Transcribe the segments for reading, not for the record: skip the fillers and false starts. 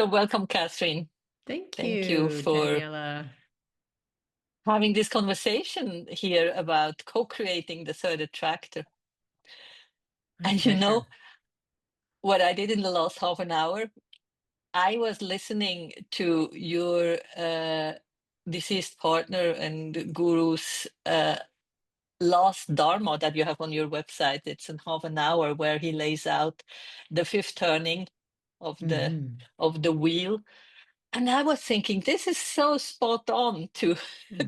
So welcome, Catherine. Thank Thank you you, for Daniela. having this conversation here about co-creating the third attractor. My And you know pleasure. what I did in the last half an hour? I was listening to your deceased partner and guru's last Dharma that you have on your website. It's in half an hour where he lays out the fifth turning of the Hmm. of the wheel. And I was thinking, this is so spot on to,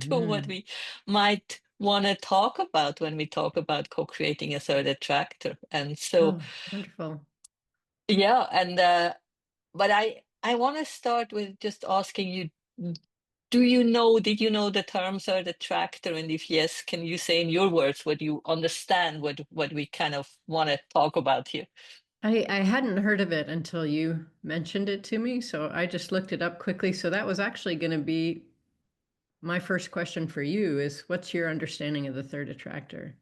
to what Hmm. we might want to talk about when we talk about co-creating a third attractor. And so, Oh, wonderful. yeah, but I want to start with just asking you, did you know the term third attractor? And if yes, can you say in your words what you understand what we kind of want to talk about here? I hadn't heard of it until you mentioned it to me, so I just looked it up quickly. So that was actually going to be my first question for you is what's your understanding of the third attractor?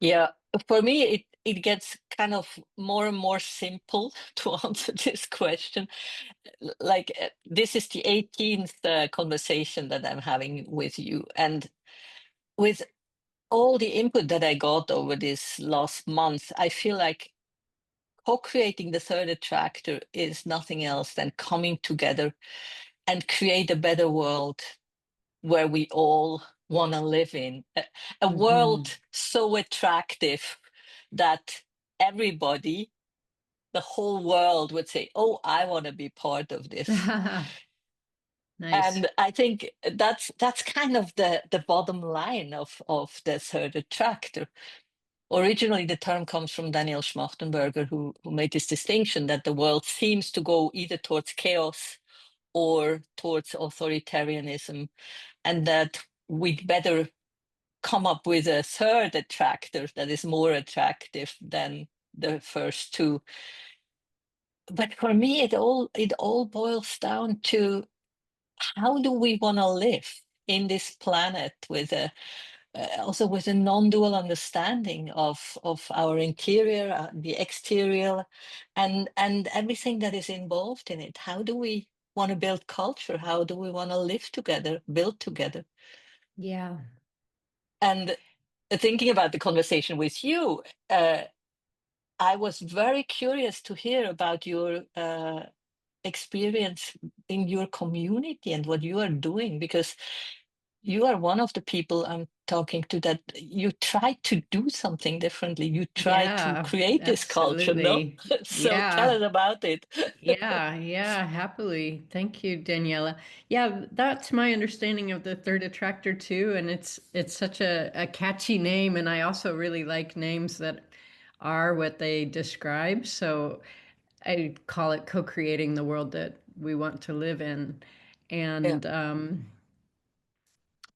Yeah, for me, it gets kind of more and more simple to answer this question. Like this is the 18th conversation that I'm having with you, and with all the input that I got over this last month, I feel like co-creating the third attractor is nothing else than coming together and create a better world where we all want to live in a world Hmm. so attractive that everybody, the whole world would say, oh, I want to be part of this. Nice. And I think that's kind of the bottom line of the third attractor. Originally, the term comes from Daniel Schmachtenberger, who made this distinction that the world seems to go either towards chaos or towards authoritarianism, and that we'd better come up with a third attractor that is more attractive than the first two. But for me, it all boils down to how do we want to live in this planet with a also with a non-dual understanding of our interior, the exterior, and everything that is involved in it. How do we want to build culture? How do we want to live together, build together? Yeah. And thinking about the conversation with you, I was very curious to hear about your experience in your community and what you are doing, because you are one of the people I'm talking to that you try to do something differently. You try to Yeah, create this culture, no? absolutely. So tell Yeah. us about it. Yeah, happily. Thank you, Daniela. Yeah, that's my understanding of the third attractor too, and it's such a catchy name, and I also really like names that are what they describe. So I call it co-creating the world that we want to live in. Yeah. And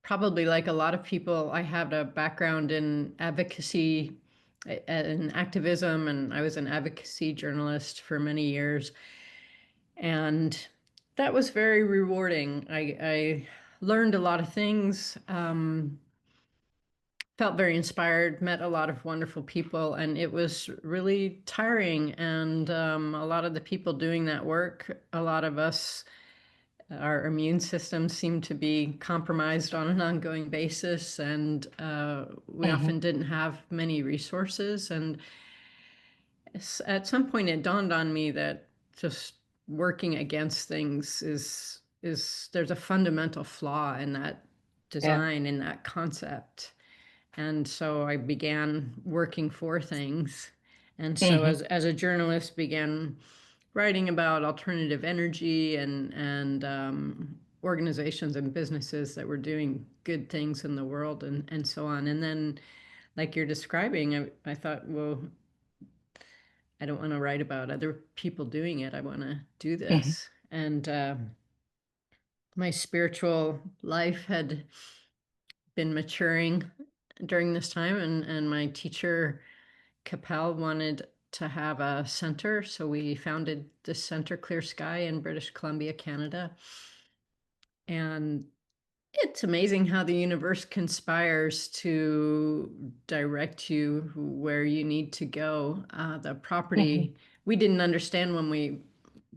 probably like a lot of people, I had a background in advocacy and activism, and I was an advocacy journalist for many years. And that was very rewarding. I learned a lot of things, felt very inspired, met a lot of wonderful people, and it was really tiring. And a lot of the people doing that work, a lot of us, our immune systems seem to be compromised on an ongoing basis, and we Hmm. often didn't have many resources. And at some point, it dawned on me that just working against things is there's a fundamental flaw in that Yeah. design, in that concept. And so I began working for things. And so Hmm. as a journalist, began writing about alternative energy and organizations and businesses that were doing good things in the world and so on. And then, like you're describing, I thought, well, I don't want to write about other people doing it. I want to do Hmm. this. And my spiritual life had been maturing during this time, and my teacher Capel wanted to have a center, so we founded this center, Clear Sky, in British Columbia, Canada. And it's amazing how the universe conspires to direct you where you need to go. The Hmm. property we didn't understand when we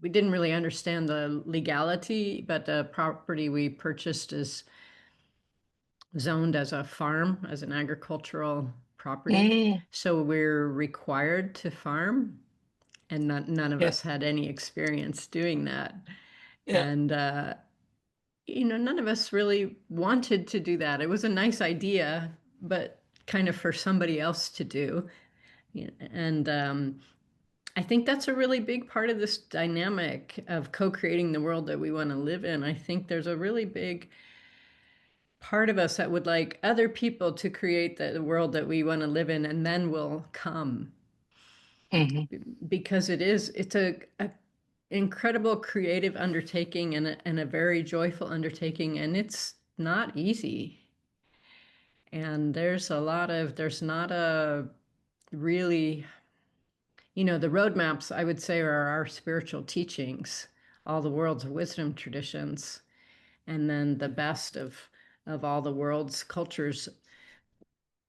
we didn't really understand the legality, but the property we purchased is zoned as a farm, as an agricultural property. Mm, So we're required to farm, and none of yeah, us had any experience doing that. yeah. And, none of us really wanted to do that. It was a nice idea, but kind of for somebody else to do. And I think that's a really big part of this dynamic of co-creating the world that we want to live in. I think there's a really big part of us that would like other people to create the world that we want to live in, and then we'll come. Hmm. Because it's a incredible creative undertaking, and a very joyful undertaking, and it's not easy. And there's not a really, the roadmaps, I would say, are our spiritual teachings, all the world's wisdom traditions, and then the best of all the world's cultures,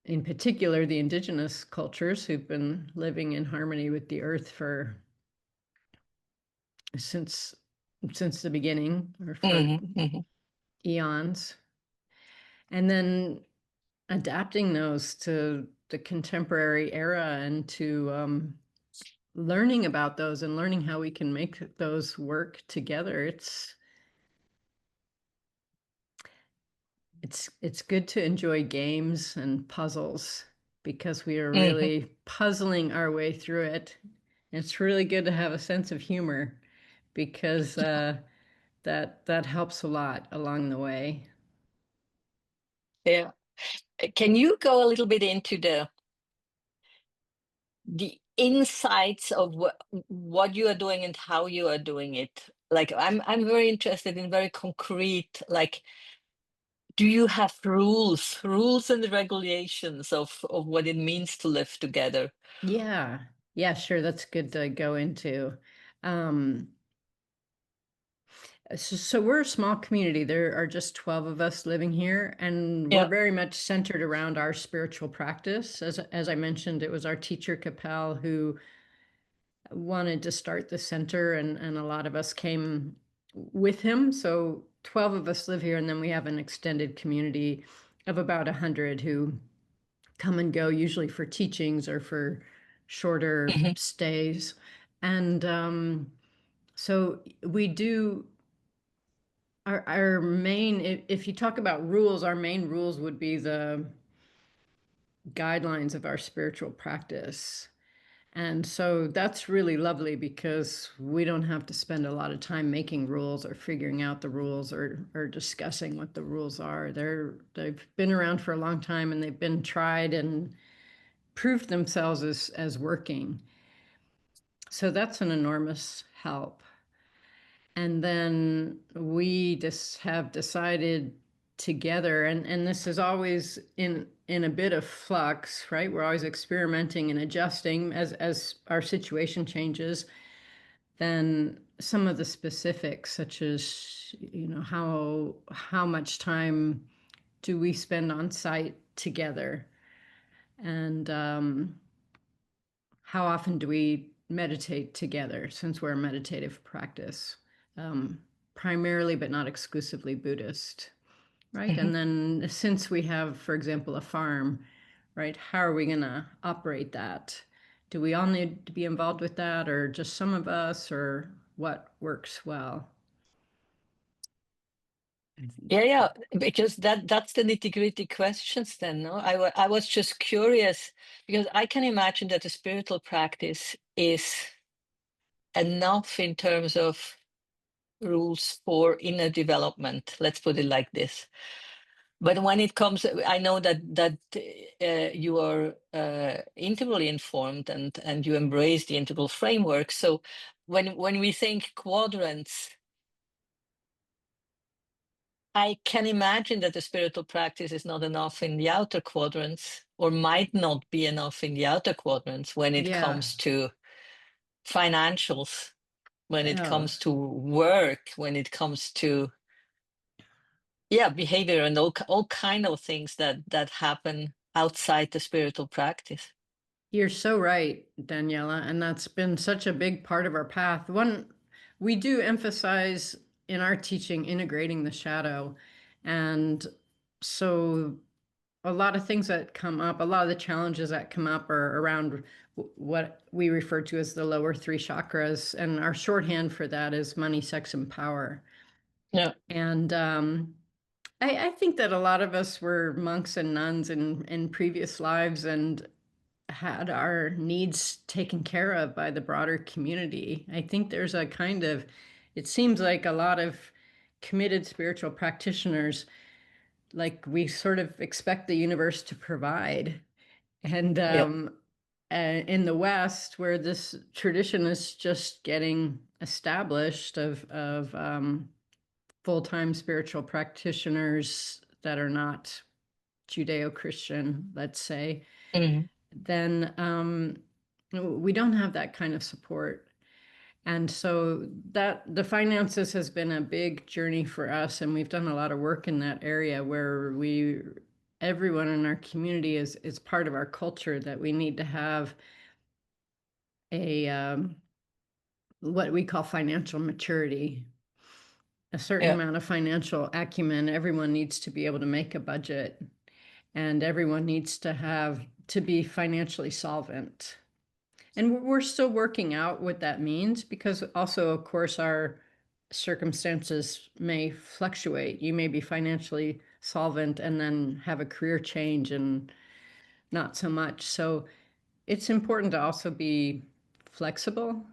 in particular the indigenous cultures who've been living in harmony with the earth for since since the beginning, or for Hmm. Hmm. eons, and then adapting those to the contemporary era, and to learning about those and learning how we can make those work together. It's good to enjoy games and puzzles, because we are Hmm. really puzzling our way through it. It's really good to have a sense of humor, because that helps a lot along the way. Yeah. Can you go a little bit into the insights of what you are doing and how you are doing it? Like, I'm very interested in very concrete, like, do you have rules and regulations of what it means to live together? Yeah, yeah, sure. That's good to go into. Um, so we're a small community. There are just 12 of us living here, and we're Yeah. very much centered around our spiritual practice. As I mentioned, it was our teacher Capel who wanted to start the center, and a lot of us came with him. So 12 of us live here, and then we have an extended community of about 100 who come and go, usually for teachings or for shorter Hmm. stays. And so we do our main, if you talk about rules, our main rules would be the guidelines of our spiritual practice. And so that's really lovely, because we don't have to spend a lot of time making rules or figuring out the rules, or discussing what the rules are. They've been around for a long time, and they've been tried and proved themselves as working. So that's an enormous help. And then we just have decided together, and this is always in a bit of flux, right? We're always experimenting and adjusting as our situation changes. Then some of the specifics, such as, how much time do we spend on site together, and how often do we meditate together, since we're a meditative practice, um, primarily but not exclusively Buddhist, right? Hmm. And then, since we have, for example, a farm, right, how are we going to operate that? Do we all need to be involved with that, or just some of us, or what works well? Yeah, yeah, because that's the nitty-gritty questions then, no? I was just curious because I can imagine that the spiritual practice is enough in terms of rules for inner development. Let's put it like this. But when it comes, I know that you are integrally informed, and you embrace the integral framework. So when we think quadrants, I can imagine that the spiritual practice is not enough in the outer quadrants, or might not be enough in the outer quadrants when it Yeah. comes to financials, when it Oh, comes to work, when it comes to, yeah, behavior and all kind of things that happen outside the spiritual practice. you're so right, Daniela, and that's been such a big part of our path. we do emphasize in our teaching integrating the shadow. And so a lot of things that come up, a lot of the challenges that come up are around what we refer to as the lower three chakras. And our shorthand for that is money, sex, and power. Yeah. And I think that a lot of us were monks and nuns in previous lives and had our needs taken care of by the broader community. I think there's a kind of, it seems like a lot of committed spiritual practitioners, like we sort of expect the universe to provide. And Yeah. in the West, where this tradition is just getting established of full-time spiritual practitioners that are not Judeo-Christian, let's say, Mhm. then we don't have that kind of support. And so that the finances has been a big journey for us, and we've done a lot of work in that area where everyone in our community is part of our culture, that we need to have a what we call financial maturity, a certain Yeah. amount of financial acumen. Everyone needs to be able to make a budget, and everyone needs to be financially solvent. And we're still working out what that means, because also, of course, our circumstances may fluctuate. You may be financially solvent and then have a career change and not so much. So it's important to also be flexible.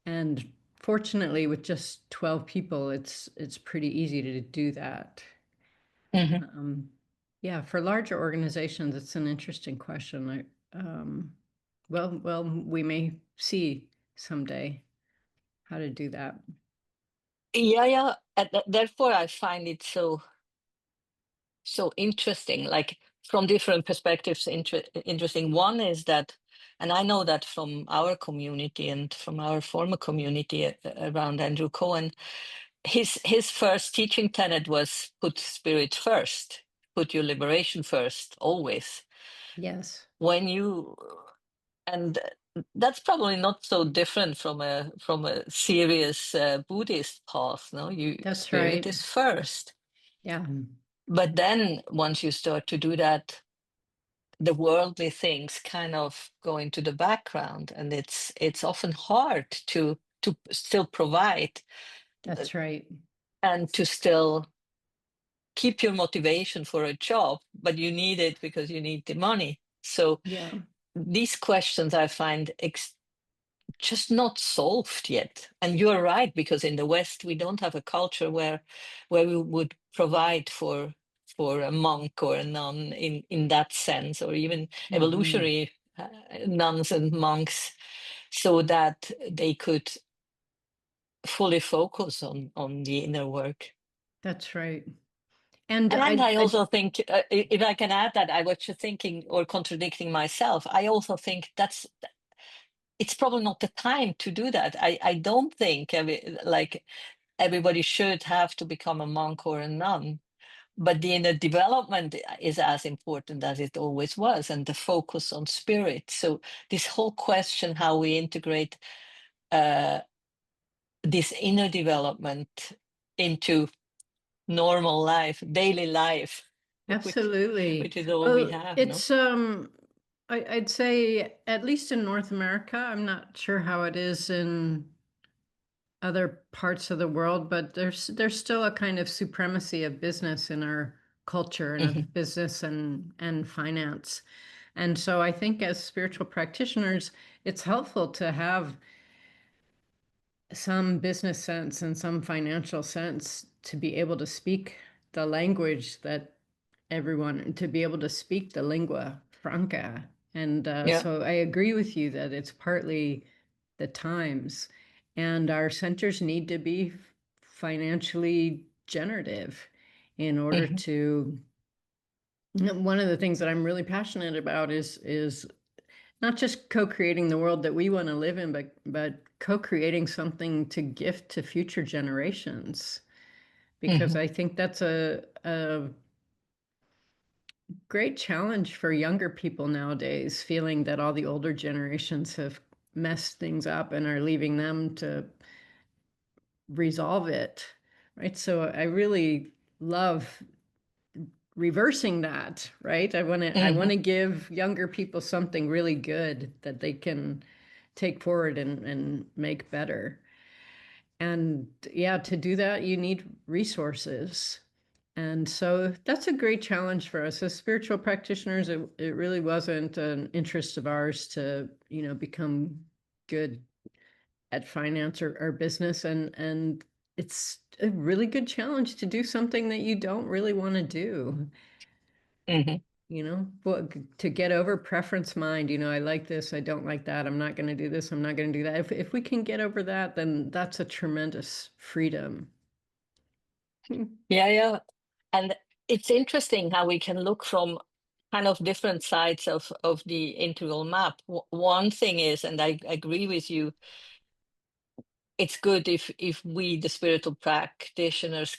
And fortunately, with just 12 people, it's pretty easy to do that. Mhm. Um, yeah, for larger organizations, it's an interesting question. We may see someday how to do that. Yeah, yeah. And therefore, I find it so interesting, like from different perspectives. Interesting. One is that, and I know that from our community and from our former community around Andrew Cohen, his first teaching tenet was put spirit first, put your liberation first, always. Yes, When you and that's probably not so different from a serious Buddhist path. No, you that's spirit right. is first. Yeah, But then once you start to do that, the worldly things kind of go into the background, and it's often hard to still provide uh, that's right. and to still keep your motivation for a job, but you need it because you need the money. So Yeah. these questions I find just not solved yet. And you're right, because in the West we don't have a culture where we would provide for a monk or a nun in that sense, or even Hmm. evolutionary nuns and monks, so that they could fully focus on the inner work. That's right. And And I I also think, if I can add that, I was just thinking or contradicting myself. I also think it's probably not the time to do that. I don't think like everybody should have to become a monk or a nun, but the inner development is as important as it always was, and the focus on spirit. So this whole question how we integrate uh, this inner development into normal life, daily life, which absolutely. which is all we Well, have, no? it's I'd say, at least in North America, I'm not sure how it is in other parts of the world, but there's still a kind of supremacy of business in our culture, and Hmm. of business and finance. And so I think as spiritual practitioners, it's helpful to have some business sense and some financial sense to be able to speak the language that everyone, to be able to speak the lingua franca. And Yeah. so I agree with you that it's partly the times, and our centers need to be financially generative in order Hmm. to. One of the things that I'm really passionate about is not just co-creating the world that we want to live in, but co-creating something to gift to future generations. Because Hmm. I think that's a great challenge for younger people nowadays, feeling that all the older generations have messed things up and are leaving them to resolve it, right? So I really love reversing that, right? I want Hmm. to give younger people something really good that they can take forward and make better. And yeah, to do that, you need resources. And so that's a great challenge for us as spiritual practitioners. It really wasn't an interest of ours to, become good at finance or business. And it's a really good challenge to do something that you don't really want to do. Hmm. But to get over preference mind, I like this, I don't like that, I'm not going to do this, I'm not going to do that. If we can get over that, then that's a tremendous freedom. Hmm. Yeah, yeah. And it's interesting how we can look from kind of different sides of the integral map. One thing is, and I agree with you, it's good if we, the spiritual practitioners,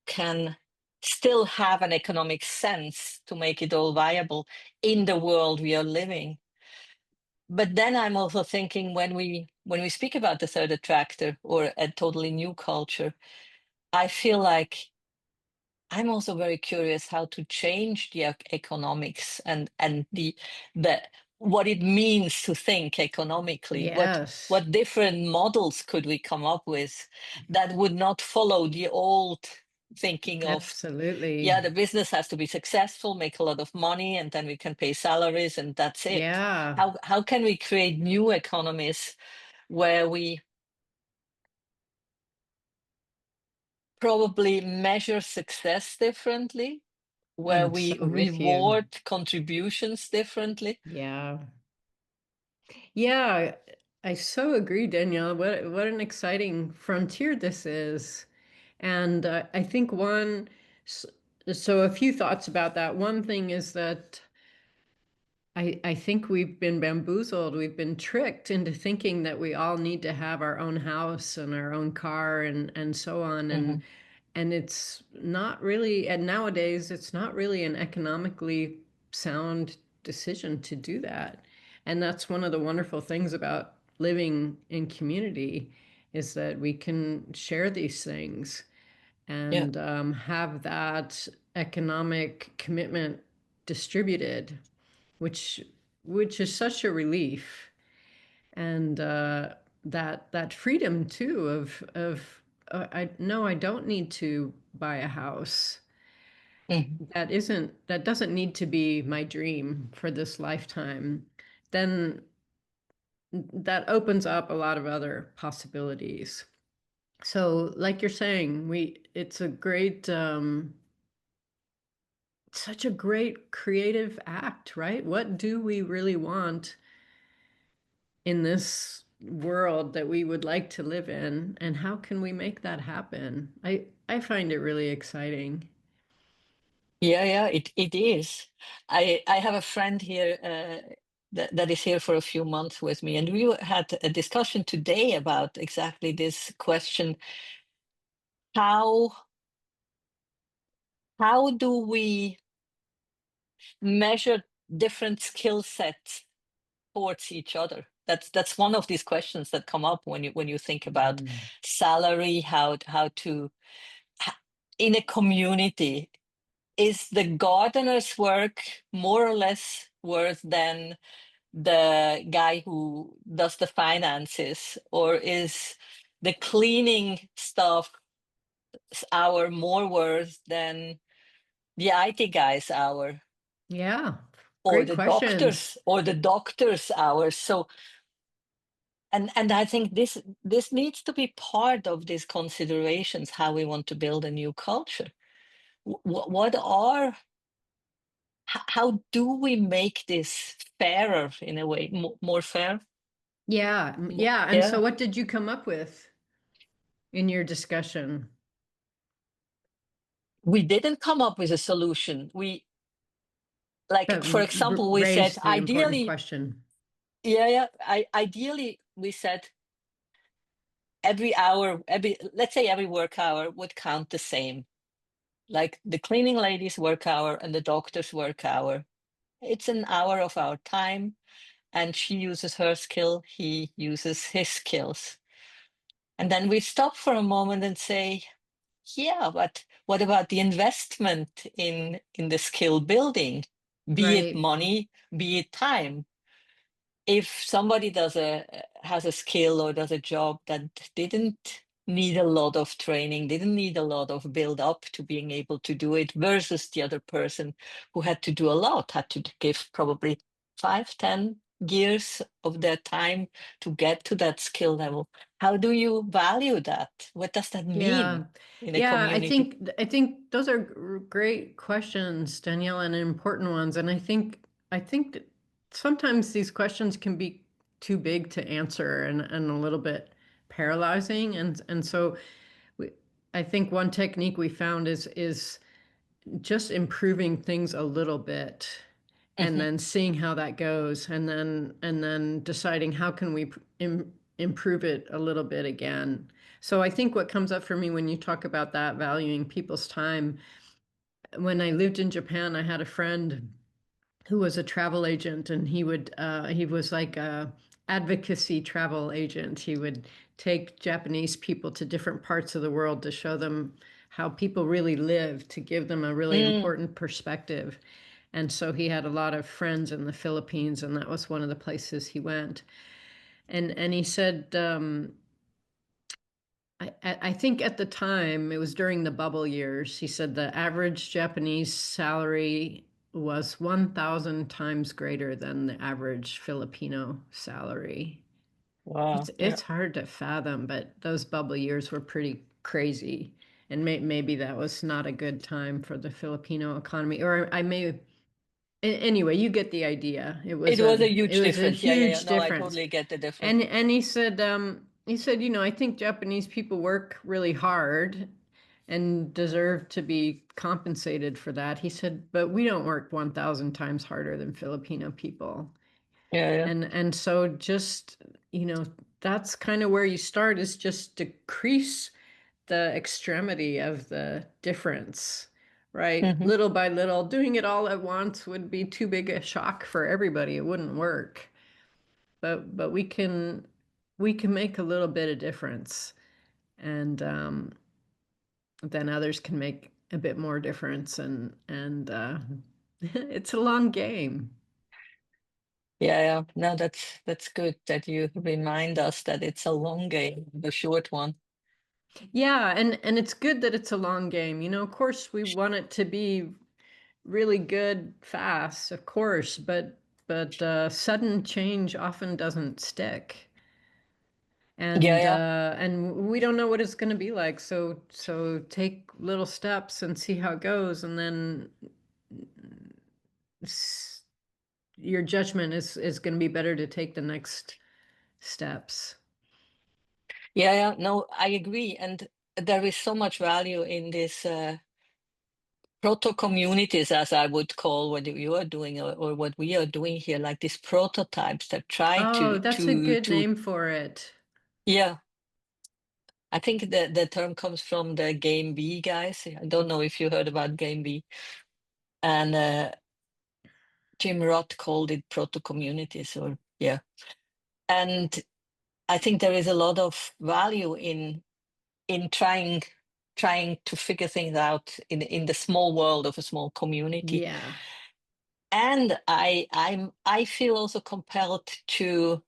can still have an economic sense to make it all viable in the world we are living. But then I'm also thinking when we speak about the third attractor or a totally new culture, I feel like I'm also very curious how to change the economics and the what it means to think economically. Yes, What different models could we come up with that would not follow the old thinking of, absolutely. yeah, the business has to be successful, make a lot of money, and then we can pay salaries and that's it. Yeah, How can we create new economies where we probably measure success differently, where I'm so we with you. reward contributions differently? Yeah. Yeah, I so agree, Danielle. What an exciting frontier this is. And I think s- so a few thoughts about that. One thing is that I think we've been bamboozled. We've been tricked into thinking that we all need to have our own house and our own car and so on. Hmm. And it's not really, and nowadays it's not really an economically sound decision to do that. And that's one of the wonderful things about living in community is that we can share these things Yeah. and have that economic commitment distributed, which which is such a relief, and that freedom too of I no, I don't need to buy a house. Hmm. That doesn't need to be my dream for this lifetime. Then that opens up a lot of other possibilities. So, like you're saying, we it's a great such a great creative act, right? What do we really want in this world that we would like to live in, and how can we make that happen? I find it really exciting. Yeah, yeah, it is. I have a friend here that is here for a few months with me, and we had a discussion today about exactly this question. How how do we measure different skill sets towards each other? That's one of these questions that come up when you think about Mm. salary, how to h- in a community. Is the gardener's work more or less worth than the guy who does the finances, or is the cleaning staff hour more worth than the IT guy's hour, Yeah, or great the questions. doctor's hours? So, and I think this needs to be part of these considerations, how we want to build a new culture. What are how do we make this fairer in a way, more fair? Yeah, yeah. And so Yeah, what did you come up with in your discussion? we didn't come up with a solution. Like, That for example, we said raised the important ideally, question. yeah, yeah, ideally we said every hour, let's say every work hour would count the same. Like the cleaning lady's work hour and the doctor's work hour. It's an hour of our time, and she uses her skill, he uses his skills. And then we stop for a moment and say, yeah, but what about the investment in the skill building, be it Right. money, be it time? If somebody has a skill or does a job that didn't need a lot of training, didn't need a lot of build up to being able to do it, versus the other person who had to do a lot, had to give probably 5, 10 years of their time to get to that skill level. How do you value that? What does that Yeah. mean in a Yeah, community? I think those are great questions, Danielle, and important ones. And I think that sometimes these questions can be too big to answer and a little bit paralyzing. And so we, I think one technique we found is just improving things a little bit and Hmm. then seeing how that goes and then deciding how can we improve it a little bit again. So I think what comes up for me when you talk about that, valuing people's time, when I lived in Japan, I had a friend who was a travel agent, and he was like a advocacy travel agent. He would take Japanese people to different parts of the world to show them how people really live, to give them a really Mm. important perspective. And so he had a lot of friends in the Philippines, and that was one of the places he went. And he said, I think at the time, it was during the bubble years, he said the average Japanese salary was 1,000 times greater than the average Filipino salary. Wow. Yeah. It's hard to fathom, but those bubble years were pretty crazy. And maybe that was not a good time for the Filipino economy. Or I may, anyway, you get the idea. It was a It huge was a difference. Yeah, yeah, yeah. huge No, I difference. totally get the difference. And he said, you know, I think Japanese people work really hard and deserve to be compensated for that. He said, but we don't work 1,000 times harder than Filipino people. Yeah, yeah. And so just, you know, that's kind of where you start, is just decrease the extremity of the difference, right? Hmm. Little by little, doing it all at once would be too big a shock for everybody. It wouldn't work. But we can make a little bit of difference, and then others can make a bit more difference, and it's a long game. Yeah, yeah. No, that's good that you remind us that it's a long game, the short one. Yeah, and it's good that it's a long game. You know, of course we want it to be really good fast, of course, but sudden change often doesn't stick. Yeah, yeah. And we don't know what it's going to be like, so take little steps and see how it goes, and then s- your judgment is going to be better to take the next steps. Yeah, yeah. No, I agree. And there is so much value in this proto communities, as I would call what you are doing, or what we are doing here, like these prototypes that try Oh, that's a good name for it. yeah. I think the term comes from the Game B guys. I don't know if you heard about Game B. And Jim Roth called it proto communities, or yeah. And I think there is a lot of value in trying to figure things out in the small world of a small community. Yeah. And I feel also compelled to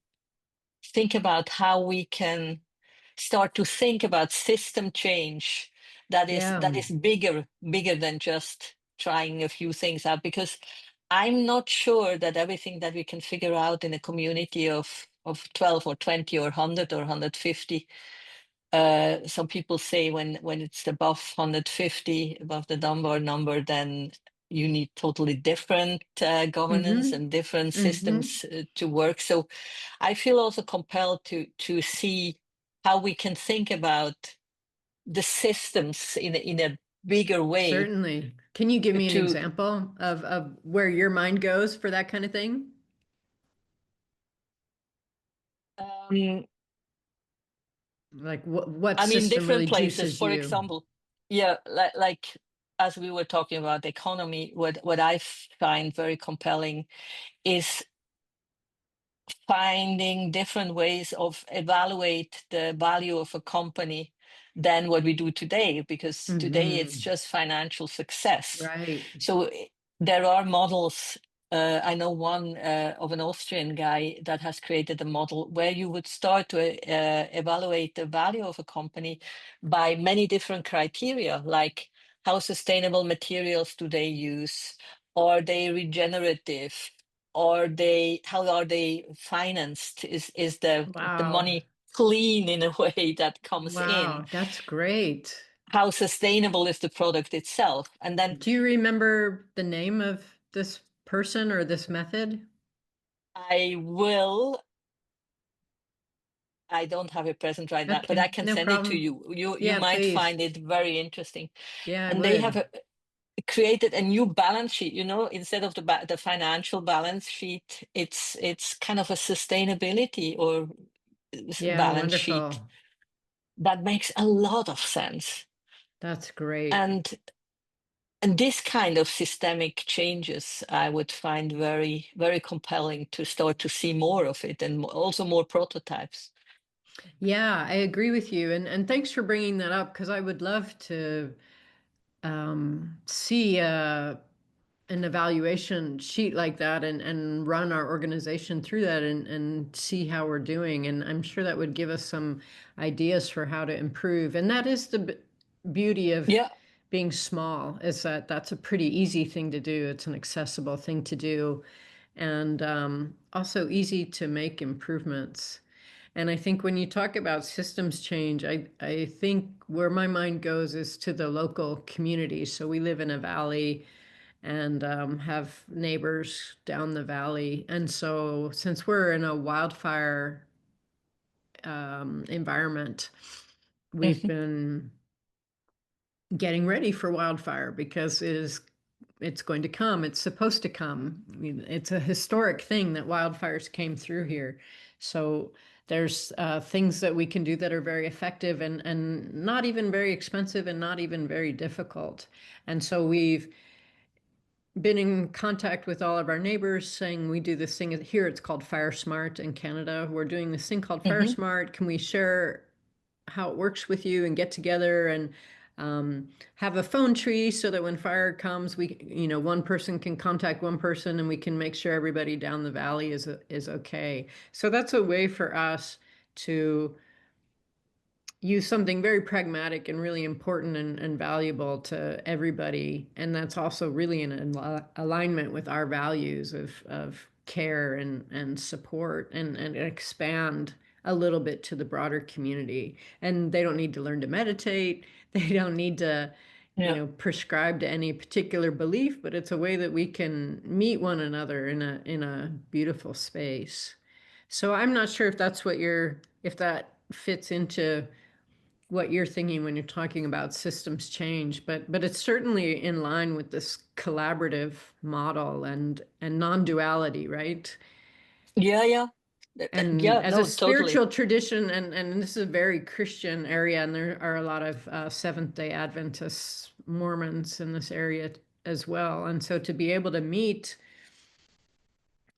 think about how we can start to think about system change Yeah. that is bigger than just trying a few things out, because I'm not sure that everything that we can figure out in a community of 12 or 20 or 100 or 150. Some people say when it's above 150, above the Dunbar number, then you need totally different governance Mm-hmm. and different Mm-hmm. systems to work. So I feel also compelled to see how we can think about the systems in a bigger way. Certainly. Can you give me an To example of where your mind goes for that kind of thing? um, Like what I mean, system different really places. juices For you? example, yeah, like as we were talking about the economy, what I find very compelling is finding different ways of evaluate the value of a company than what we do today, because today it's Hmm. just financial success. Right. So there are models. I know one of an Austrian guy that has created a model where you would start to evaluate the value of a company by many different criteria, like how sustainable materials do they use? Are they regenerative? Are they, how are they financed? Is the Wow. money clean in a way that comes in? Wow. That's great. How sustainable is the product itself? And then Do you remember the name of this person or this method? I will, I don't have it present right now, but Okay, I can no send it to problem. you. You Yeah, might please. find it very interesting. Yeah, I And they would. have created a new balance sheet, instead of the financial balance sheet, it's kind of a sustainability or Yeah, balance sheet wonderful. that makes a lot of sense. That's great. And this kind of systemic changes I would find very, very compelling to start to see more of it, and also more prototypes. Yeah, I agree with you. And thanks for bringing that up because I would love to see an evaluation sheet like that and run our organization through that and see how we're doing. And I'm sure that would give us some ideas for how to improve. And that is the beauty of Yeah, being small, is that that's a pretty easy thing to do. It's an accessible thing to do, and also easy to make improvements. And I think when you talk about systems change, I think where my mind goes is to the local community. So we live in a valley and have neighbors down the valley. And so since we're in a wildfire environment, we've mhm, been getting ready for wildfire because it's going to come. It's supposed to come. I mean, it's a historic thing that wildfires came through here. So there's things that we can do that are very effective and not even very expensive and not even very difficult. And so we've been in contact with all of our neighbors saying we do this thing here. It's called Fire Smart in Canada. We're doing this thing called Fire mhm. Smart. Can we share how it works with you and get together and have a phone tree so that when fire comes, one person can contact one person and we can make sure everybody down the valley is okay. So that's a way for us to use something very pragmatic and really important and valuable to everybody. And that's also really in alignment with our values of care and support and expand a little bit to the broader community. And they don't need to learn to meditate. They don't need to, Yeah, prescribe to any particular belief, but it's a way that we can meet one another in a beautiful space. So I'm not sure if that's if that fits into what you're thinking when you're talking about systems change, but it's certainly in line with this collaborative model and non-duality, right? yeah, yeah. And Yeah, as a no, totally. spiritual tradition, and this is a very Christian area, and there are a lot of Seventh-day Adventists, Mormons in this area as well. And so to be able to meet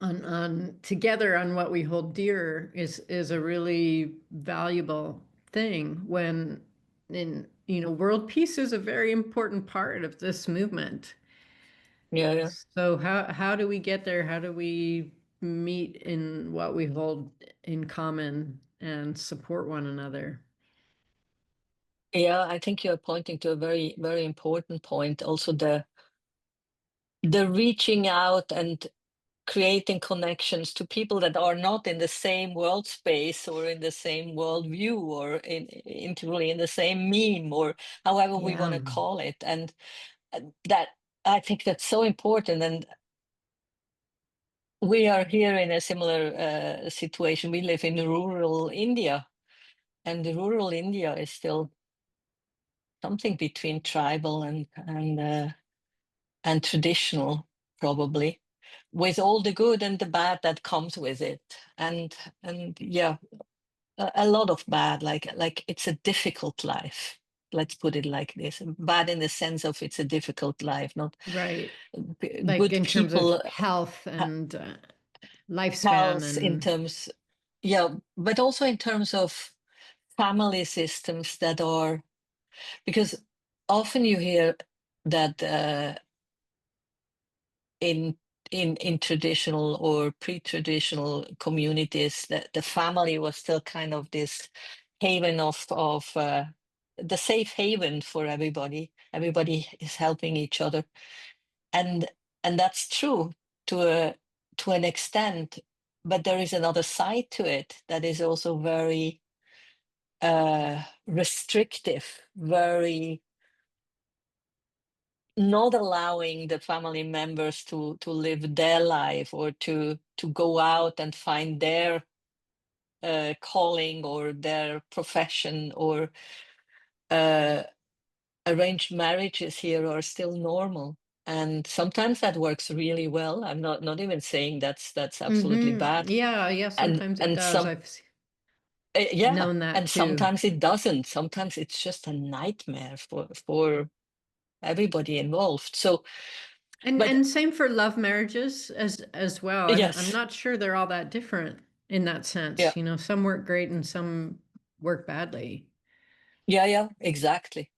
on together on what we hold dear is a really valuable thing when in world peace is a very important part of this movement. Yeah, yeah. So how do we get there? How do we meet in what we hold in common and support one another? Yeah, I think you're pointing to a very, very important point. Also, the reaching out and creating connections to people that are not in the same world space or in the same world view or really in the same meme or however we want Yeah. to call it. And that, I think that's so important. And we are here in a similar situation. We live in rural India, and the rural India is still something between tribal and traditional, probably, with all the good and the bad that comes with it. And yeah, a lot of bad. Like it's a difficult life. Let's put it like this: bad in the sense of it's a difficult life, not Right. Like good in terms of people. health ha- and lifespan health in and terms, yeah, but also in terms of family systems that are, because often you hear that in in traditional or pre-traditional communities that the family was still kind of this haven of the safe haven for everybody. Everybody is helping each other, and that's true to a to an extent, but there is another side to it that is also very restrictive, very not allowing the family members to live their life or to go out and find their calling or their profession, or uh, arranged marriages here are still normal, and sometimes that works really well. I'm not even saying that's absolutely bad, yeah, yeah, sometimes it and does. some I've yeah, known that and too. sometimes it doesn't. Sometimes it's just a nightmare for everybody involved. So, but And same for love marriages as well. I'm yes, not sure they're all that different in that yeah, sense. You know, some work great and some work badly. yeah, exactly.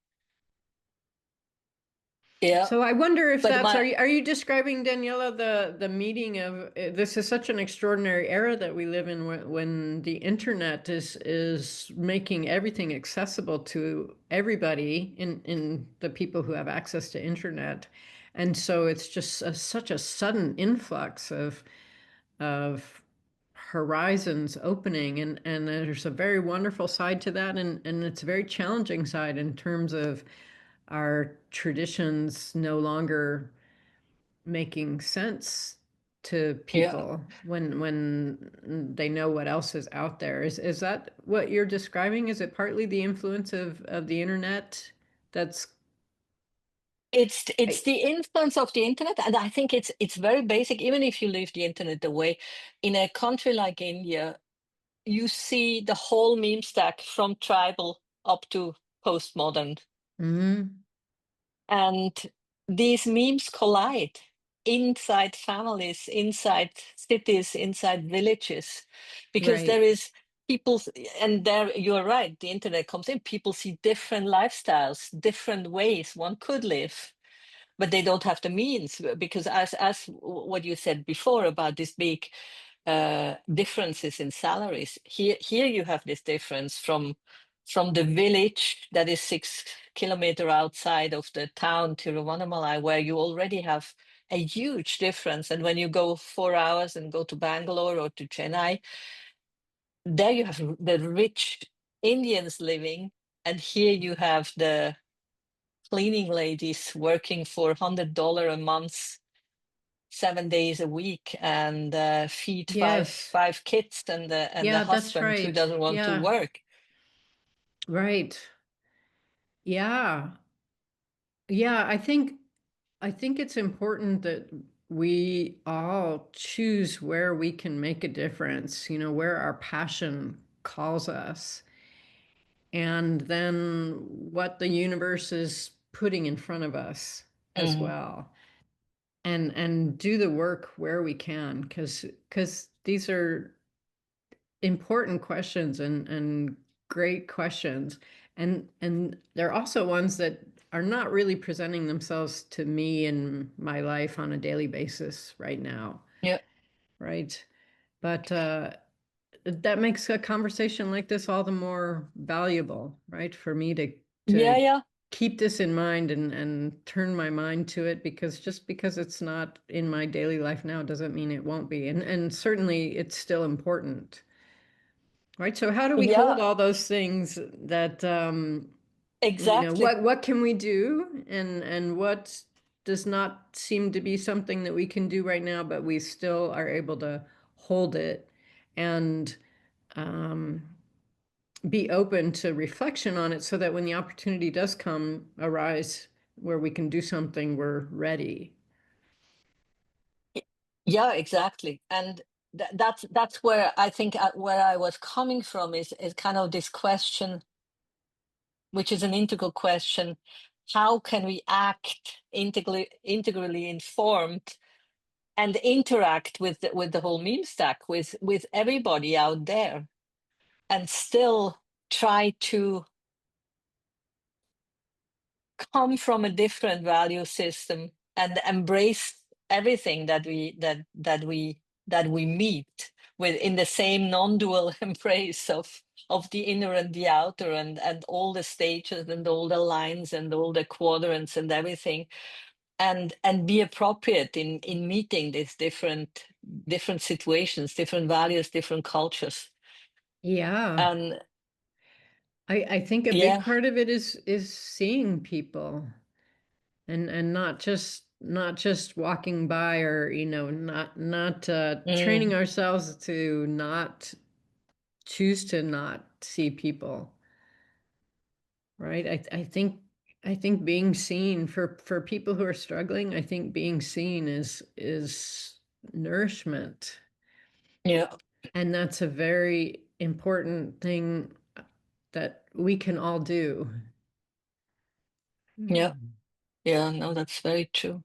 Yeah, So I wonder if but that's, my are you describing, Daniela, the meeting of this is such an extraordinary era that we live in when the internet is making everything accessible to everybody in the people who have access to internet. And so it's just such a sudden influx of horizons opening, and there's a very wonderful side to that, and it's a very challenging side in terms of our traditions no longer making sense to yeah, people when they know what else is out there. Is that what you're describing? Is it partly the influence of the internet that's it's the influence of the internet, and I think it's very basic. Even if you leave the internet away, in a country like India, you see the whole meme stack from tribal up to postmodern. Mhm. And these memes collide inside families, inside cities, inside villages, because there Right. is people, and there you're right, the internet comes in, people see different lifestyles, different ways one could live, but they don't have the means, because as what you said before about this big differences in salaries. Here you have this difference from the village that is 6 kilometers outside of the town, Tiruvannamalai, where you already have a huge difference. And when you go 4 hours and go to Bangalore or to Chennai, there you have the rich Indians living, and here you have the cleaning ladies working for $100 a month, 7 days a week, and feed Yes. five kids, and the Yeah, that's husband who right. doesn't want to Yeah. work. Right. Yeah. Yeah, I think it's important that we all choose where we can make a difference, where our passion calls us, and then what the universe is putting in front of us as Mhm. well. And do the work where we can, because these are important questions and great questions, and they're also ones that are not really presenting themselves to me in my life on a daily basis right now, Yeah, right? But that makes a conversation like this all the more valuable, right? For me yeah, to yeah, keep this in mind and turn my mind to it, because just because it's not in my daily life now doesn't mean it won't be, and certainly it's still important. Right. So how do we hold yeah, all those things that exactly. what can we do, and what does not seem to be something that we can do right now, but we still are able to hold it and um, be open to reflection on it, so that when the opportunity does come arise where we can do something, we're ready. Y- Yeah, exactly. And that's where I think where I was coming from is kind of this question, which is an integral question: how can we act integrally informed and interact with the whole meme stack, with everybody out there, and still try to come from a different value system and embrace everything that we meet with, in the same non-dual embrace of the inner and the outer, and all the stages and all the lines and all the quadrants and everything, and be appropriate in meeting these different situations, different values, different cultures. Yeah. And I think a big yeah. part of it is seeing people and not just walking by, or not training Mm, ourselves to not choose to not see people, right? I think being seen for people who are struggling, I think being seen is nourishment, yeah. and that's a very important thing that we can all do. Yeah. Yeah, no, that's very true.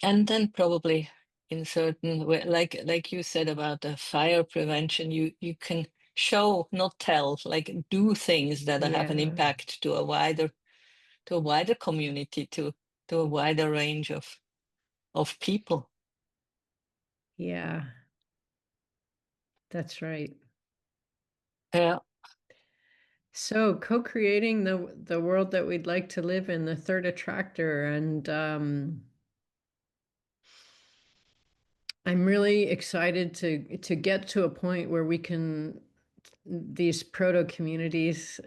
And then probably in certain way, like you said about the fire prevention, you can show, not tell, like do things that have an Yeah, impact to a wider community, to a wider range of people. yeah, that's right. Yeah. So co-creating the world that we'd like to live in, the third attractor, and I'm really excited to get to a point where we can, these proto communities,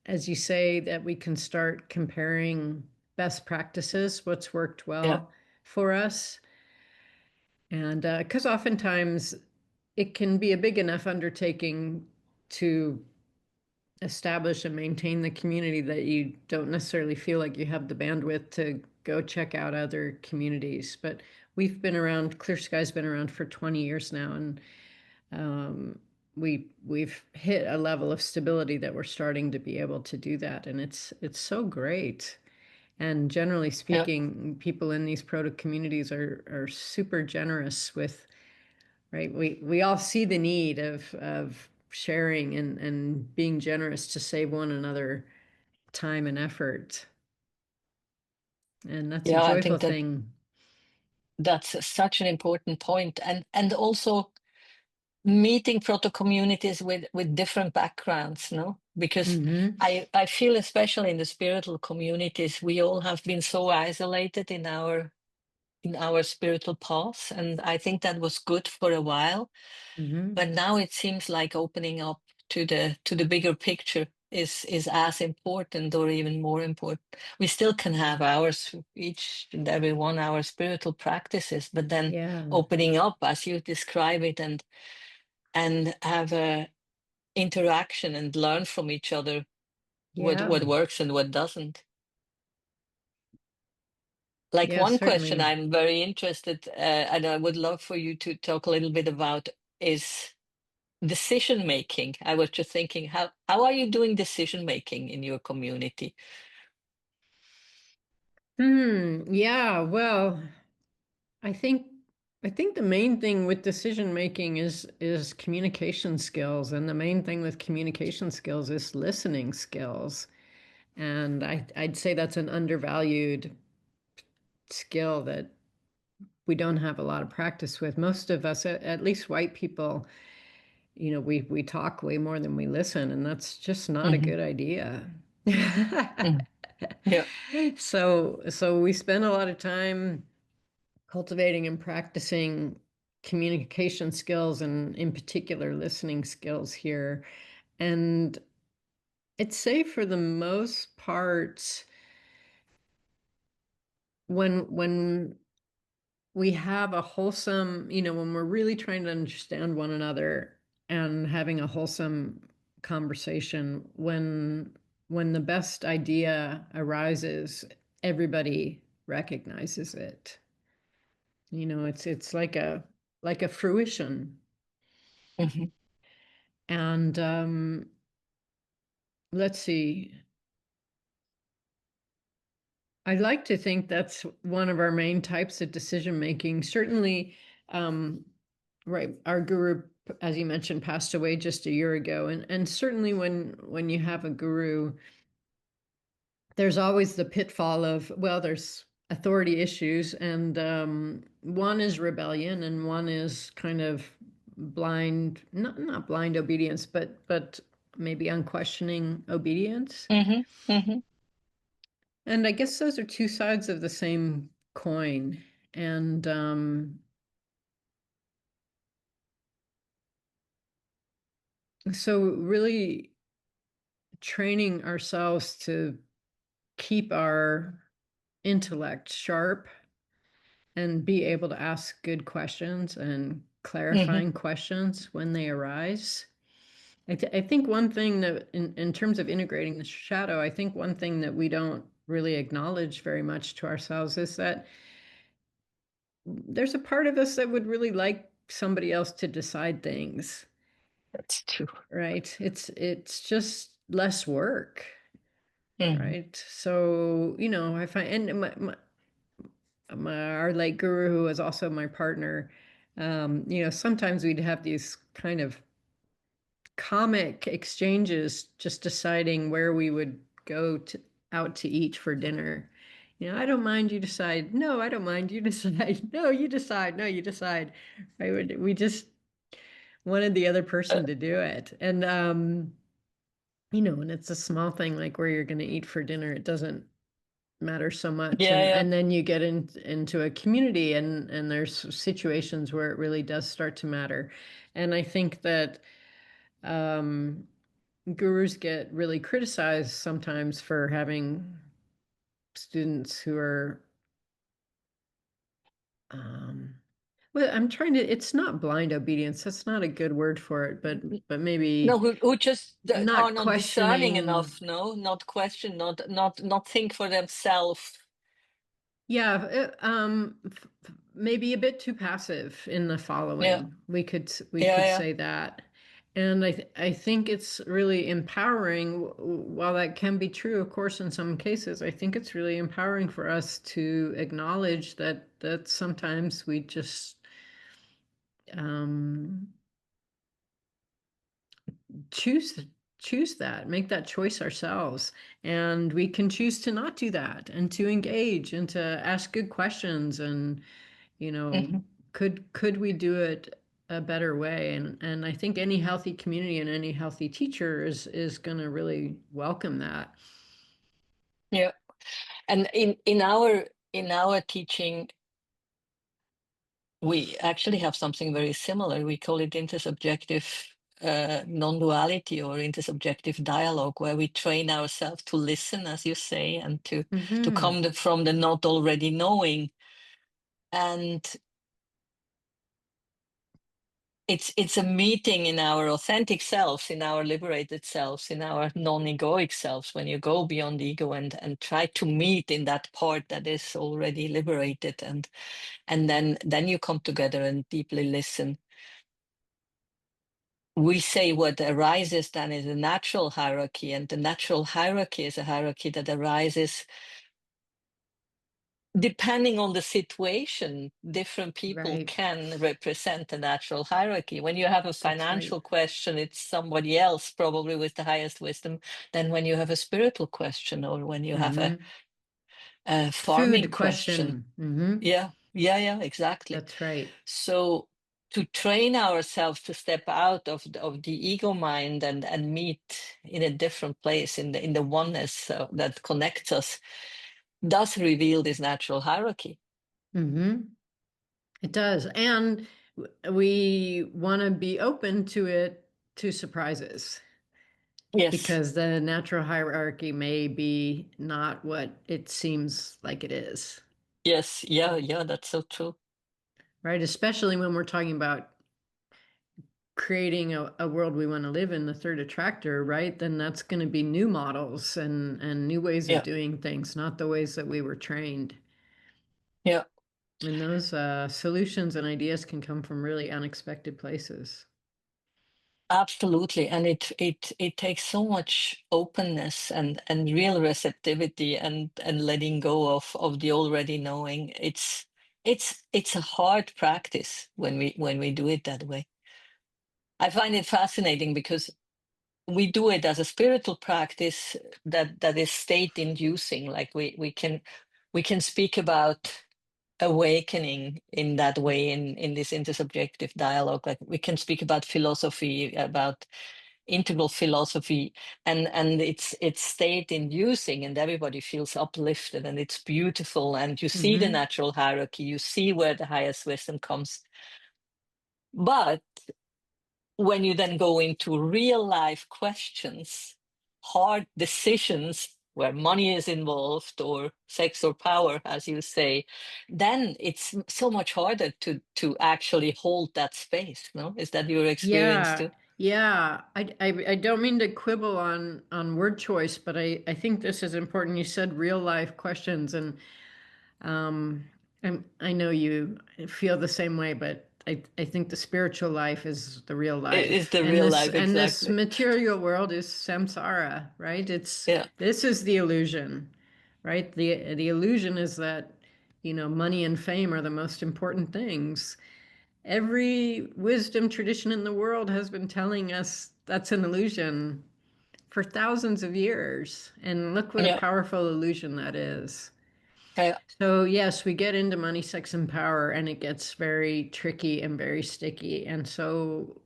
as you say, that we can start comparing best practices, what's worked Yeah. well for us. And because oftentimes it can be a big enough undertaking to establish and maintain the community that you don't necessarily feel like you have the bandwidth to go check out other communities. But we've been around, Clear Sky's been around for 20 years now, and we've hit a level of stability that we're starting to be able to do that, and it's so great. And generally Yeah. speaking, people in these proto communities are super generous with, right? We all see the need of sharing and being generous to save one another time and effort, and that's a Yeah, I joyful think that thing. that's such an important point. And also meeting proto communities with different backgrounds, no? Because Mm-hmm. I feel, especially in the spiritual communities, we all have been so isolated in our spiritual paths, and I think that was good for a while, Mm-hmm. but now it seems like opening up to the bigger picture is as important, or even more important. We still can have ours, each and every one, our spiritual practices, but then Yeah. opening up as you describe it, and have a interaction and learn from each other Yeah. what works and what doesn't. Like, Yeah, one question certainly. I'm very interested, and I would love for you to talk a little bit about, is decision making. I was just thinking, how are you doing decision making in your community? Yeah, well, I think I think the main thing with decision making is communication skills, and the main thing with communication skills is listening skills. And I'd say that's an undervalued skill that we don't have a lot of practice with. Most of us, at least white people, we talk way more than we listen, and that's just not a Hmm. good idea. Hmm. Yeah. So we spend a lot of time cultivating and practicing communication skills, and in particular listening skills here. And I'd say for the most part, when we have a wholesome, when we're really trying to understand one another and having a wholesome conversation, when the best idea arises, everybody recognizes it. It's like a fruition. Hmm. And let's see. I like to think that's one of our main types of decision making. Certainly, um, right, our guru, as you mentioned, passed away just a year ago, and certainly when you have a guru, there's always the pitfall of, well, there's authority issues, and one is rebellion, and one is kind of blind, not blind obedience, but maybe unquestioning obedience. Hmm. Hmm. And I guess those are two sides of the same coin. And so really training ourselves to keep our intellect sharp and be able to ask good questions and Hmm. clarifying questions when they arise. I think one thing that, in terms of integrating the shadow, I think one thing that we don't really acknowledge very much to ourselves is that there's a part of us that would really like somebody else to decide things, That's true. right? It's just less work, Hmm. right? So, I find, and our late guru, who was also my partner, sometimes we'd have these kind of comic exchanges, just deciding where we would go out to eat for dinner. I don't mind, you decide. No, I don't mind, you decide. No, you decide. No, you decide. Right? We just wanted the other Uh, person to do it. And and it's a small thing like where you're going to eat for dinner. It doesn't matter so much. yeah, And yeah. and then you get into a community, and there's situations where it really does start to matter. And I think that um gurus get really criticized sometimes for having students who are um well, I'm trying to, it's not blind obedience, that's not a good word for it, but No, maybe who just are not not discerning questioning. enough, no, not question, not think for themselves. Yeah, maybe a bit too passive in the Yeah, following. We yeah, could yeah. say that. And I think it's really empowering. While that can be true, of course, in some cases, I think it's really empowering for us to acknowledge that sometimes we just um, choose choose that, make that choice ourselves, and we can choose to not do that, and to engage, and to ask good questions, and you know Hmm. could we do it a better way. And I think any healthy community and any healthy teacher is going to really welcome that. Yeah. And in our teaching, we actually have something very similar. We call it intersubjective non-duality or intersubjective dialogue, where we train ourselves to listen, as you say, and to Hmm. come from the not already knowing. And it's a meeting in our authentic selves, in our liberated selves, in our non-egoic selves, when you go beyond ego and try to meet in that part that is already liberated, and then you come together and deeply listen. We say what arises then is a natural hierarchy, and the natural hierarchy is a hierarchy that arises depending on the situation. Different people Right. can represent the natural hierarchy. When you have a That's right. financial question, it's somebody else, probably with the highest wisdom, than when you have a spiritual question, or when you have Hmm. a Food farming question. question. Hmm. Yeah, yeah, yeah, exactly. That's right. So to train ourselves to step out of the ego mind and meet in a different place, in the oneness that connects us, does reveal this natural hierarchy. Hmm. It does. And we want to be open to it, to surprises, Yes, because the natural hierarchy may be not what it seems like it is, yes, yeah, yeah, that's so true. right? Especially when we're talking about creating a world we want to live in, the third attractor, right? Then that's going to be new models and new ways of Yeah, doing things, not the ways that we were trained. yeah. And those solutions and ideas can come from really unexpected places. Absolutely, and it takes so much openness and real receptivity and letting go of the already knowing. It's a hard practice when we do it that way. I find it fascinating because we do it as a spiritual practice that is state inducing. Like we can speak about awakening in that way in this intersubjective dialogue. Like we can speak about philosophy, about integral philosophy, and it's state inducing, and everybody feels uplifted, and it's beautiful, and you see the Hmm. natural hierarchy, you see where the highest wisdom comes. But when you then go into real life questions, hard decisions where money is involved or sex or power, as you say, then it's so much harder to actually hold that space. No, is that your experience Yeah, too? yeah. I don't mean to quibble on word choice, but I think this is important. You said real life questions, and um, I know you feel the same way, but I think the spiritual life is the real It is life, the and real this life, and this exactly. material world is samsara, right? It's Yeah. this is the illusion, right? The illusion is that, money and fame are the most important things. Every wisdom tradition in the world has been telling us that's an illusion for thousands of years. And look what a Yeah. powerful illusion that is. Yeah. So, yes, we get into money, sex, and power, and it gets very tricky and very sticky. And so,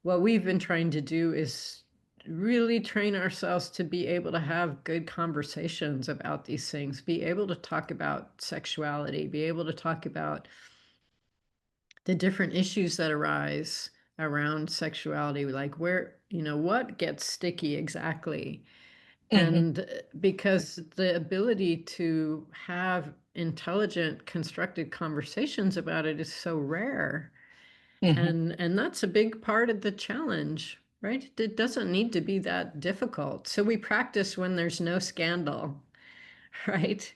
what we've been trying to do is really train ourselves to be able to have good conversations about these things, be able to talk about sexuality, be able to talk about the different issues that arise around sexuality, like where, what gets sticky exactly. Hmm. And because the ability to have intelligent, constructed conversations about it is so rare. Hmm. And that's a big part of the challenge, right? It doesn't need to be that difficult. So we practice when there's no scandal, right?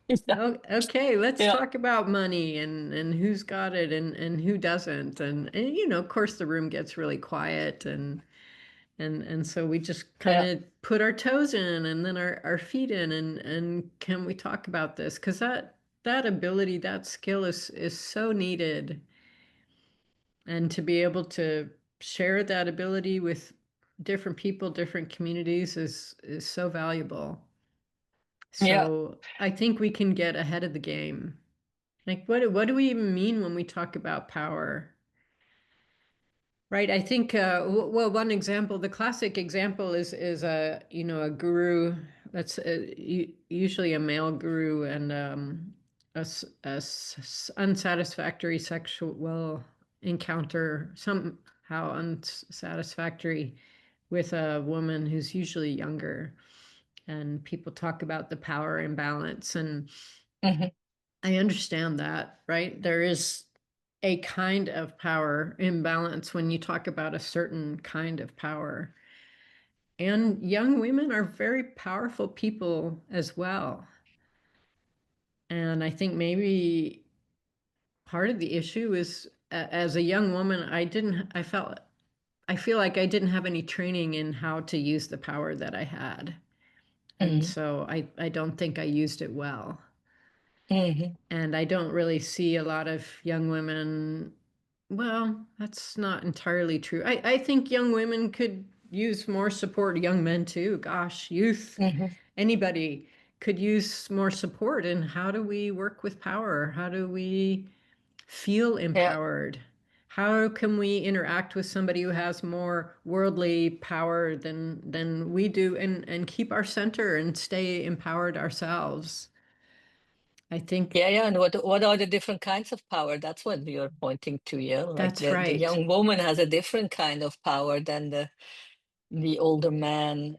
Yeah. Oh, okay, let's Yeah. talk about money and who's got it and who doesn't. And of course the room gets really quiet and so we just kind Yeah. of put our toes in and then our feet in and can we talk about this? Because that ability, that skill is so needed. And to be able to share that ability with different people, different communities is so valuable. Yeah. So I think we can get ahead of the game. Like, what do we even mean when we talk about power? Right. I think, well, one example, the classic example is a guru that's usually a male guru and unsatisfactory sexual encounter, somehow unsatisfactory with a woman who's usually younger. And people talk about the power imbalance. And Hmm. I understand that, right? There is a kind of power imbalance when you talk about a certain kind of power. And young women are very powerful people as well. And I think maybe part of the issue is as a young woman, I feel like I didn't have any training in how to use the power that I had. And Hmm. so I don't think I used it well. Hmm. And I don't really see a lot of young women. Well, that's not entirely true. I think young women could use more support. Young men too. Gosh, youth, Hmm. anybody could use more support. And how do we work with power? How do we feel Yeah. empowered? How can we interact with somebody who has more worldly power than we do and keep our center and stay empowered ourselves? I think Yeah, yeah. And what are the different kinds of power? That's what you're pointing to, yeah. Like that's the right. young woman has a different kind of power than the older man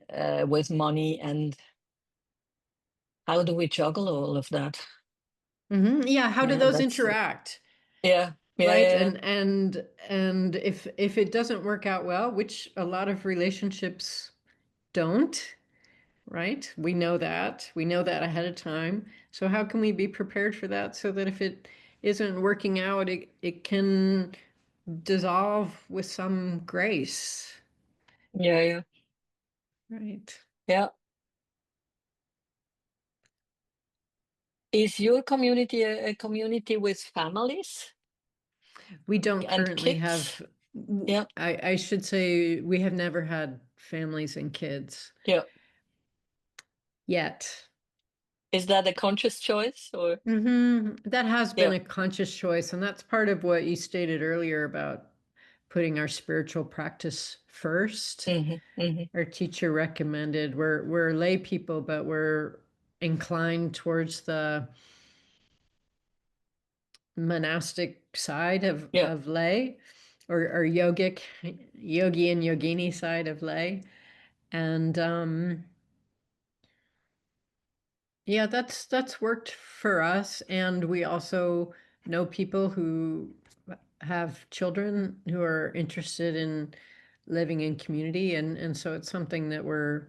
with money. And how do we juggle all of that? Yeah, how do Yeah, those that's interact? yeah, yeah, Right? yeah. And if it doesn't work out well, which a lot of relationships don't, right? We know that. We know that ahead of time. So how can we be prepared for that so that if it isn't working out, it can dissolve with some grace. Yeah, yeah, Right. yeah. Is your community a community with families We don't and currently kids? have, Yeah, I should say, we have never had families and kids yeah. yet. Is that a conscious choice or? That has been Yeah. a conscious choice, and that's part of what you stated earlier about putting our spiritual practice first. Hmm. Hmm. Our teacher recommended we're lay people, but we're inclined towards the monastic side Yeah. of lay, or yogic, yogi and yogini side of lay. And yeah, that's worked for us. And we also know people who have children who are interested in living in community, and so it's something that we're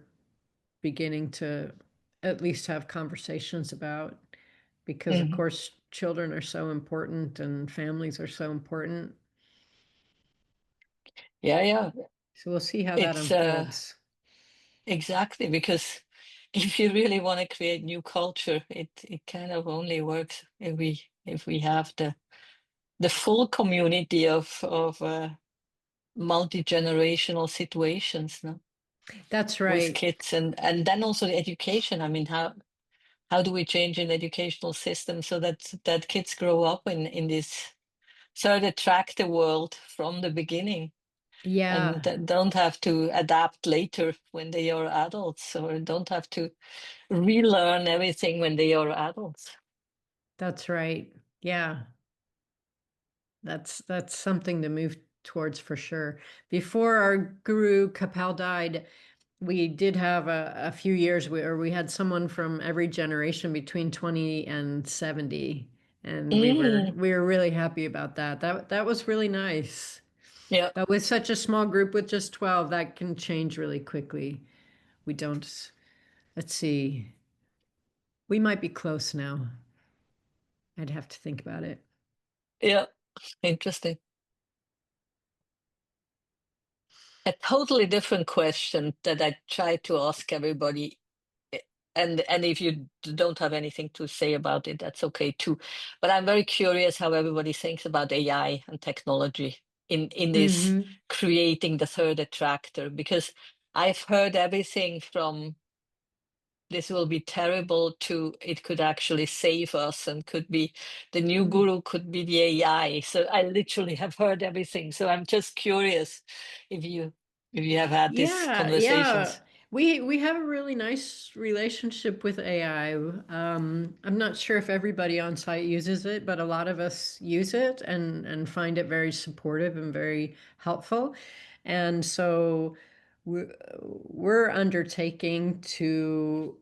beginning to at least have conversations about, because of Hmm. course children are so important and families are so important. Yeah, yeah. So we'll see how that It's unfolds. exactly because if you really want to create new culture, it kind of only works if we have the full community of multi-generational situations, no? That's With right. kids and then also the education. I mean, how do we change an educational system so that kids grow up in this sort of attractive world from the beginning and Yeah, don't have to adapt later when they are adults or don't have to relearn everything when they are adults. that's right. Yeah, that's something to move towards for sure. Before our guru Kapal died, we did have a few years where we had someone from every generation between 20 and 70, and Mm, we were really happy about that. That was really nice. yeah, But with such a small group with just 12, that can change really quickly. We don't, let's see, we might be close now. I'd have to think about it. yeah, interesting. A totally different question that I try to ask everybody. eh, and if you don't have anything to say about it, that's okay too. But I'm very curious how everybody thinks about AI and technology in this Hmm. creating the third attractor, because I've heard everything from this will be terrible to it could actually save us and could be the new guru could be the AI. So I literally have heard everything. So I'm just curious if you have had these Yeah, yeah. conversations. We have a really nice relationship with AI. I'm not sure if everybody on site uses it, but a lot of us use it and find it very supportive and very helpful. And so we're undertaking to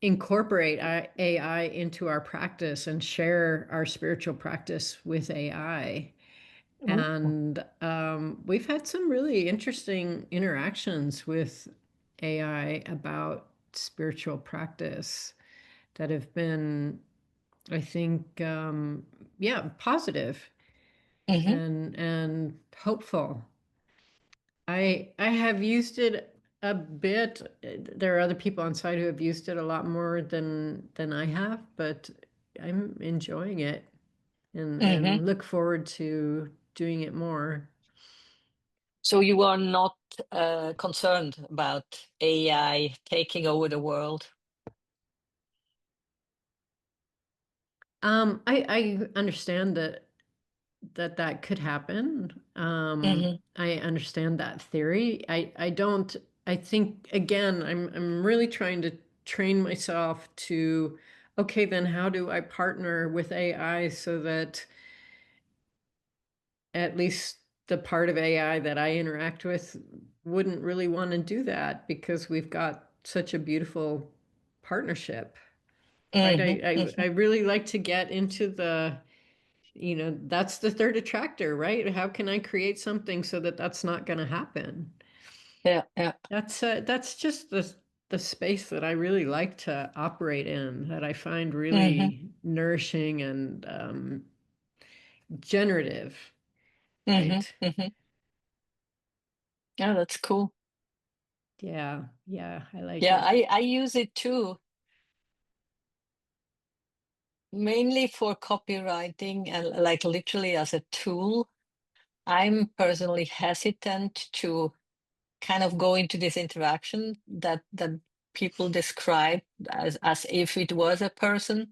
incorporate AI into our practice and share our spiritual practice with AI. Oh. And we've had some really interesting interactions with AI about spiritual practice that have been, I think, yeah, positive Hmm. and hopeful. I have used it a bit. There are other people on site who have used it a lot more than I have, but I'm enjoying it Hmm. and look forward to doing it more. So you are not concerned about AI taking over the world? I understand that could happen. Hmm. I understand that theory. I don't. I think again, I'm really trying to train myself to, okay, then how do I partner with AI so that at least the part of AI that I interact with wouldn't really want to do that because we've got such a beautiful partnership, right? Hmm. I Hmm. really like to get into the, that's the third attractor, right? How can I create something so that that's not going to happen? Yeah, yeah. That's just the space that I really like to operate in, that I find Hmm. really nourishing and generative. Mm-hmm. right? Mm-hmm. Yeah, that's cool. Yeah, yeah, I like Yeah, it. I use it too, mainly for copywriting and like literally as a tool. I'm personally hesitant to kind of go into this interaction that people describe as if it was a person.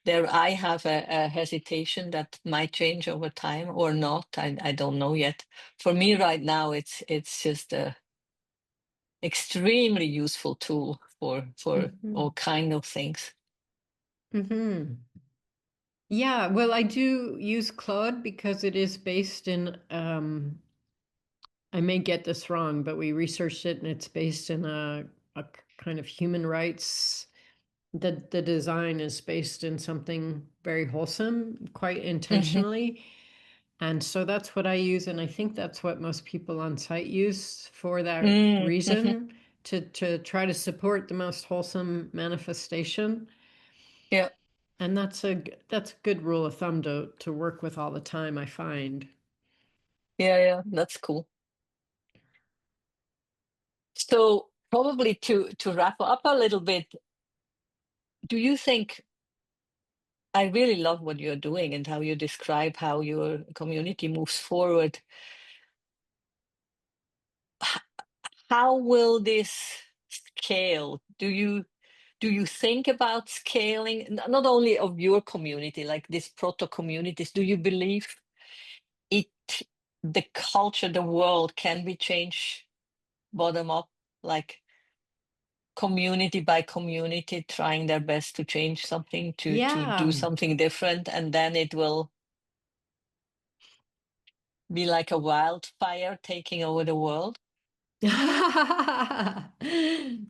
There, I have a hesitation that might change over time or not. I don't know yet. For me, right now, it's just a extremely useful tool for all Hmm. kind of things. Hmm. Yeah, well, I do use Claude because it is based in, I may get this wrong, but we researched it and it's based in a kind of human rights. The design is based in something very wholesome, quite Hmm. intentionally. And so that's what I use. And I think that's what most people on site use for that Mm-hmm. reason, to try to support the most wholesome manifestation. Yeah, And that's a good rule of thumb to work with all the time, I find. yeah, yeah. That's cool. So probably to wrap up a little bit, do you think I really love what you're doing and how you describe how your community moves forward. How will this scale? Do you think about scaling not only of your community, like these proto communities? Do you believe it, the culture, the world can be changed bottom up, like community by community, trying their best to change something, to do Yeah. something different, and then it will be like a wildfire taking over the world?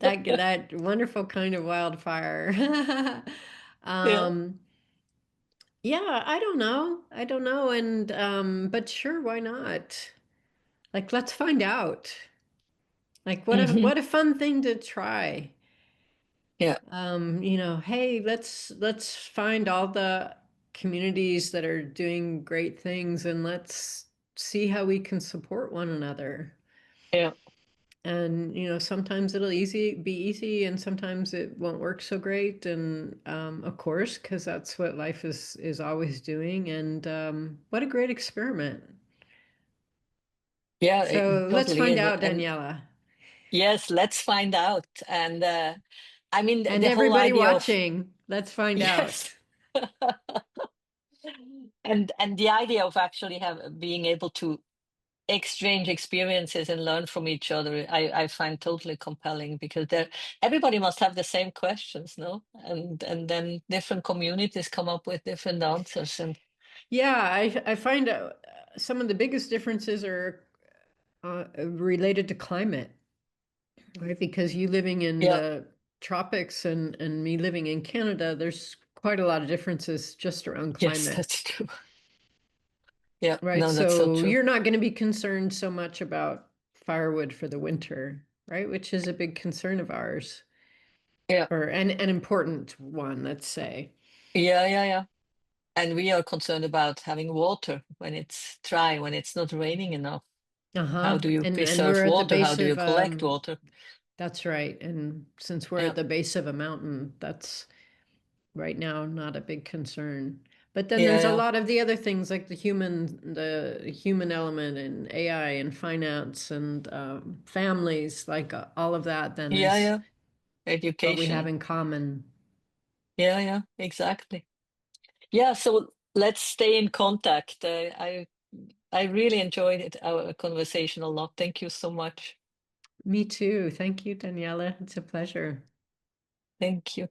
That wonderful kind of wildfire. Yeah. um, yeah, I don't know. I don't know. And but sure, why not? Like, let's find out. Like, Hmm. what a fun thing to try. Yeah. Hey, let's find all the communities that are doing great things and let's see how we can support one another. Yeah. And sometimes it'll be easy and sometimes it won't work so great, and of course, because that's what life is always doing. And what a great experiment. Yeah, it So let's totally find is. out, And Daniela, yes, let's find out. And I mean, and the whole everybody idea of watching, let's find out. yes. And the idea of actually being able to exchange experiences and learn from each other, I find totally compelling because everybody must have the same questions, no? And then different communities come up with different answers. And Yeah, I find some of the biggest differences are related to climate, right? Because you living in yeah, the tropics and me living in Canada, there's quite a lot of differences just around yes, climate, that's true. Yeah, right? no, that's so So true. you're not going to be concerned so much about firewood for the winter, right? Which is a big concern of ours, Yeah, or an important one, let's say. yeah, yeah, yeah. And we are concerned about having water when it's dry, when it's not raining enough. How Uh-huh. do you And preserve we're at the water? How base do you of collect water? that's right. And since we're Yeah, at the base of a mountain, that's right now not a big concern. But then yeah, there's a yeah, lot of the other things like the human element and AI and finance and families, like all of that then yeah, is yeah. what we have Education. in common. Yeah, yeah, exactly. Yeah, so let's stay in contact. I really enjoyed our conversation a lot. Thank you so much. Me too. Thank you, Daniela. It's a pleasure. Thank you.